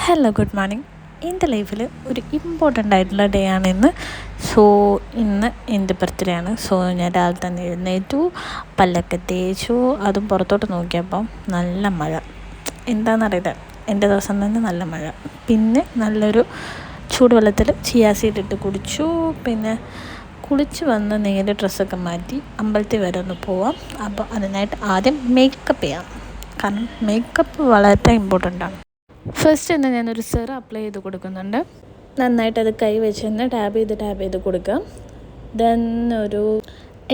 Hello, good morning. എൻ്റെ ലൈഫിൽ ഒരു ഇമ്പോർട്ടൻ്റ് ആയിട്ടുള്ള ഡേ ആണ് ഇന്ന്. സോ ഇന്ന് എൻ്റെ ബർത്ത്ഡേ ആണ്. സോ ഞാൻ രാവിലെ തന്നെ എഴുന്നേറ്റു, പല്ലൊക്കെ തേച്ചു. അതും പുറത്തോട്ട് നോക്കിയപ്പം നല്ല മഴ. എന്താണെന്നറിയില്ല, എൻ്റെ ദിവസം തന്നെ നല്ല മഴ. പിന്നെ നല്ലൊരു ചൂടുവെള്ളത്തിൽ ചിയാ സീഡ് ഇട്ട് കുടിച്ചു. പിന്നെ കുളിച്ച് വന്ന് നേരെ ഡ്രസ്സൊക്കെ മാറ്റി അമ്പലത്തിൽ വരെ ഒന്ന് പോവാം. അപ്പോൾ അതിനായിട്ട് ആദ്യം മേക്കപ്പ് ചെയ്യാം. കാരണം മേക്കപ്പ് വളരെ ഇമ്പോർട്ടൻ്റ് ആണ്. ഫസ്റ്റ് തന്നെ ഞാനൊരു സെറം അപ്ലൈ ചെയ്ത് കൊടുക്കുന്നുണ്ട്. നന്നായിട്ട് അത് കൈ വെച്ചൊന്ന് ടാബ് ചെയ്ത് കൊടുക്കുക. ദെൻ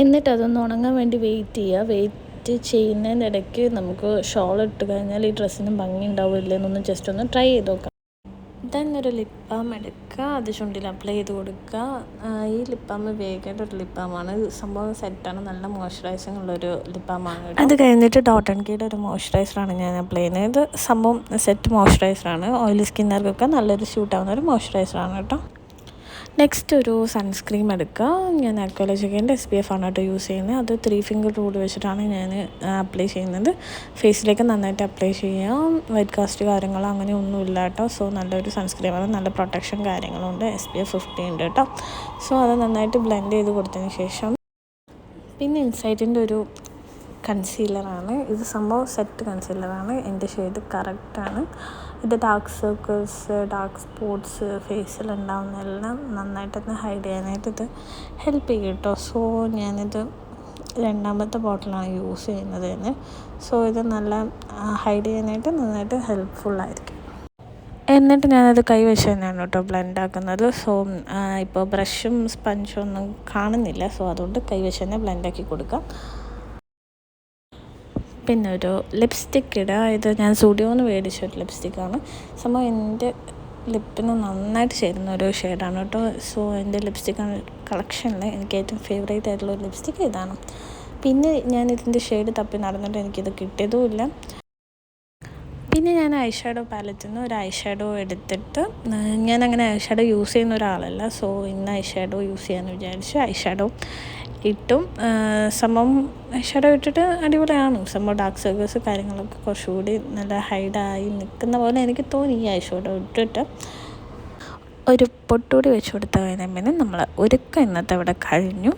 എന്നിട്ട് അതൊന്ന് ഉണങ്ങാൻ വേണ്ടി വെയിറ്റ് ചെയ്യുക. വെയിറ്റ് ചെയ്യുന്നതിൻ്റെ ഇടയ്ക്ക് നമുക്ക് ഷോൾ ഇട്ട് കഴിഞ്ഞാൽ ഈ ഡ്രസ്സിന് ഭംഗി ഉണ്ടാവില്ല എന്നൊന്ന് ജസ്റ്റ് ഒന്ന് ട്രൈ ചെയ്ത് നോക്കാം. ദെൻ ഒരു ലിപ് ബാം എടുക്കുക, അത് ചുണ്ടിൽ അപ്ലൈ ചെയ്ത് കൊടുക്കുക. ഈ ലിപ് ബാം ഉപയോഗിക്കേണ്ട ഒരു ലിപ് ബാമാണ്. സംഭവം സെറ്റാണ്, നല്ല മോയ്സ്ചറൈസിങ് ഉള്ളൊരു ലിപ് ബാമാണ്. അത് കഴിഞ്ഞിട്ട് ഡോട്ട് ആൻഡ് കീയുടെ ഒരു മോയ്സ്ചറൈസറാണ് ഞാൻ അപ്ലൈ ചെയ്യുന്നത്. ഇത് സംഭവം സെറ്റ് മോയ്സ്ചറൈസറാണ്. ഓയിലി സ്കിന്നുകാർക്കൊക്കെ നല്ലൊരു സ്യൂട്ടാവുന്ന ഒരു മോയ്സ്ചറൈസറാണ് കേട്ടോ. നെക്സ്റ്റ് ഒരു സൺസ്ക്രീം എടുക്കുക. ഞാൻ അക്വാലോജിക്കിൻ്റെ SPF ആണ് കേട്ടോ യൂസ് ചെയ്യുന്നത്. അത് 3 ഫിംഗർ റൂൾ വെച്ചിട്ടാണ് ഞാൻ അപ്ലൈ ചെയ്യുന്നത്. ഫേസിലേക്ക് നന്നായിട്ട് അപ്ലൈ ചെയ്യാം. വൈറ്റ് കാസ്റ്റ് കാര്യങ്ങളോ അങ്ങനെ ഒന്നുമില്ല കേട്ടോ. സോ നല്ലൊരു സൺസ്ക്രീമാണ്, നല്ല പ്രൊട്ടക്ഷൻ കാര്യങ്ങളുണ്ട്. SPF 50 ഉണ്ട് കേട്ടോ. സോ അത് നന്നായിട്ട് ബ്ലെൻഡ് ചെയ്ത് കൊടുത്തതിന് ശേഷം പിന്നെ ഇൻസൈറ്റിൻ്റെ ഒരു കൺസീലറാണ്. ഇത് സംഭവം സെറ്റ് കൺസീലറാണ്. എൻ്റെ ഷെയ്ഡ് കറക്റ്റാണ്. ഇത് ഡാർക്ക് സർക്കിൾസ്, ഡാർക്ക് സ്പോട്ട്സ് ഫേസിൽ ഉണ്ടാകുന്നതെല്ലാം നന്നായിട്ടൊന്ന് ഹൈഡ് ചെയ്യാനായിട്ട് ഇത് ഹെൽപ്പ് ചെയ്യും കേട്ടോ. സോ ഞാനിത് 2ാമത്തെ ബോട്ടിലാണ് യൂസ് ചെയ്യുന്നത് തന്നെ. സോ ഇത് നല്ല ഹൈഡ് ചെയ്യാനായിട്ട് നന്നായിട്ട് ഹെൽപ്ഫുള്ളായിരിക്കും. എന്നിട്ട് ഞാനത് കൈ വെച്ച് തന്നെയാണ് കേട്ടോ ബ്ലെൻഡ് ആക്കുന്നത്. സോ ഇപ്പോൾ ബ്രഷും സ്പഞ്ചും ഒന്നും കാണുന്നില്ല. സോ അതുകൊണ്ട് കൈ വെച്ച് തന്നെ ബ്ലെൻഡാക്കി കൊടുക്കാം. പിന്നെ ഒരു ലിപ്സ്റ്റിക്ക് ഇടുക. ഇത് ഞാൻ സ്റ്റുഡിയോന്ന് മേടിച്ചൊരു ലിപ്സ്റ്റിക്കാണ്. സംഭവം എൻ്റെ ലിപ്പിന് നന്നായിട്ട് ചേരുന്ന ഒരു ഷെയ്ഡാണ് കേട്ടോ. സോ എൻ്റെ ലിപ്സ്റ്റിക് കളക്ഷനിൽ എനിക്ക് ഏറ്റവും ഫേവറേറ്റ് ആയിട്ടുള്ള ഒരു ലിപ്സ്റ്റിക്ക് ഇതാണ്. പിന്നെ ഞാൻ ഇതിൻ്റെ ഷെയ്ഡ് തപ്പി നടന്നിട്ട് എനിക്കിത് കിട്ടിയതുമില്ല. പിന്നെ ഞാൻ ഐ ഷാഡോ പാലറ്റിൽ നിന്ന് ഒരു ഐ ഷാഡോ എടുത്തിട്ട്, ഞാനങ്ങനെ ഐ ഷാഡോ യൂസ് ചെയ്യുന്ന ഒരാളല്ല. സോ ഇന്ന് ഐ ഷാഡോ യൂസ് ചെയ്യാമെന്ന് വിചാരിച്ചു. ഐ ഷാഡോ ഇട്ടും സംഭവം ഐ ഷാഡോ ഇട്ടിട്ട് അടിപൊളിയാണ്. സംഭവം ഡാർക്ക് സർക്കിൾസ് കാര്യങ്ങളൊക്കെ കുറച്ചുകൂടി നല്ല ഹൈഡായി നിൽക്കുന്ന പോലെ എനിക്ക് തോന്നി ഈ ഐ ഷാഡോ ഇട്ടിട്ട്. ഒരു പൊട്ടുകൂടി വെച്ച് കൊടുത്ത കഴിഞ്ഞാൽ നമ്മൾ ഒരുക്കം ഇന്നത്തെ ഇവിടെ കഴിഞ്ഞു.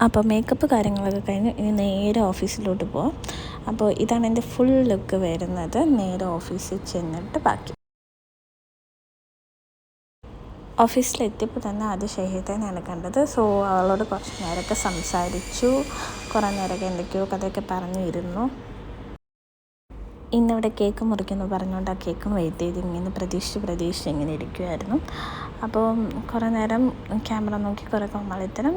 അപ്പോൾ മേക്കപ്പ് കാര്യങ്ങളൊക്കെ കഴിഞ്ഞ് ഇനി നേരെ ഓഫീസിലോട്ട് പോകാം. അപ്പോൾ ഇതാണ് എൻ്റെ ഫുൾ ലുക്ക് വരുന്നത്. നേരെ ഓഫീസിൽ ചെന്നിട്ട് ബാക്കി. ഓഫീസിലെത്തിയപ്പോൾ തന്നെ ആദ്യം ഷഹീദനെയാണ് കണ്ടത്. സോ അവളോട് കുറച്ച് നേരമൊക്കെ സംസാരിച്ചു. കുറേ നേരമൊക്കെ എന്തൊക്കെയോ കഥയൊക്കെ പറഞ്ഞിരുന്നു. ഇന്നിവിടെ കേക്ക് മുറിക്കുന്നു പറഞ്ഞുകൊണ്ട് ആ കേക്കും വെയിറ്റ് ചെയ്ത് ഇങ്ങനെ പ്രതീക്ഷിച്ച് ഇങ്ങനെ ഇരിക്കുമായിരുന്നു. അപ്പോൾ കുറേ നേരം ക്യാമറ നോക്കി കുറേ കോമാളിത്തരം.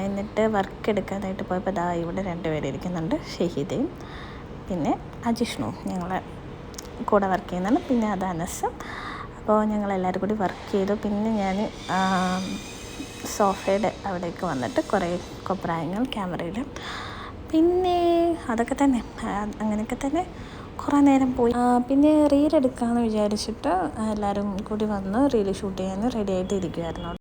എന്നിട്ട് വർക്ക് എടുക്കാനായിട്ട് പോയപ്പോൾ ദാ ഇവിടെ 2 പേര് ഇരിക്കുന്നുണ്ട്, ഷഹീദയും പിന്നെ അജിഷ്ണുവും ഞങ്ങളെ കൂടെ വർക്ക് ചെയ്യുന്നതാണ്. പിന്നെ അത് അനസ്. അപ്പോൾ ഞങ്ങളെല്ലാവരും കൂടി വർക്ക് ചെയ്തു. പിന്നെ ഞാൻ സോഫയുടെ അവിടേക്ക് വന്നിട്ട് കുറേ കൊപ്രായങ്ങൾ ക്യാമറയിൽ. പിന്നെ അതൊക്കെ തന്നെ, അങ്ങനെയൊക്കെ തന്നെ കുറേ നേരം പോയി. പിന്നെ റീൽ എടുക്കാമെന്ന് വിചാരിച്ചിട്ട് എല്ലാവരും കൂടി വന്ന് റീൽ ഷൂട്ട് ചെയ്യാൻ റെഡി ആയിട്ട് ഇരിക്കുമായിരുന്നു.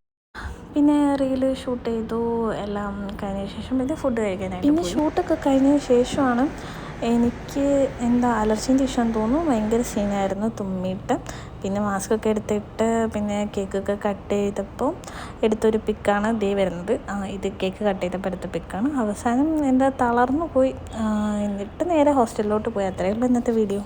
പിന്നെ റീൽ ഷൂട്ട് ചെയ്തു. എല്ലാം കഴിഞ്ഞ ശേഷം പിന്നെ ഫുഡ് കഴിക്കാനായിട്ട്. പിന്നെ ഷൂട്ടൊക്കെ കഴിഞ്ഞ ശേഷമാണ് എനിക്ക് എന്താ അലർജീൻ്റെ ഇഷ്യൂ എന്ന് തോന്നുന്നു. ഭയങ്കര സീനായിരുന്നു, തുമ്മിയിട്ട്. പിന്നെ മാസ്കൊക്കെ എടുത്തിട്ട് പിന്നെ കേക്കൊക്കെ കട്ട് ചെയ്തപ്പോൾ എടുത്തൊരു പിക്കാണ് ദേ വരുന്നത്. ഇത് കേക്ക് കട്ട് ചെയ്തപ്പോൾ എടുത്ത പിക്കാണ്. അവസാനം എന്താ തളർന്നു പോയി. എന്നിട്ട് നേരെ ഹോസ്റ്റലിലോട്ട് പോയി. അത്രയേ ഉള്ളൂ ഇന്നത്തെ വീഡിയോ.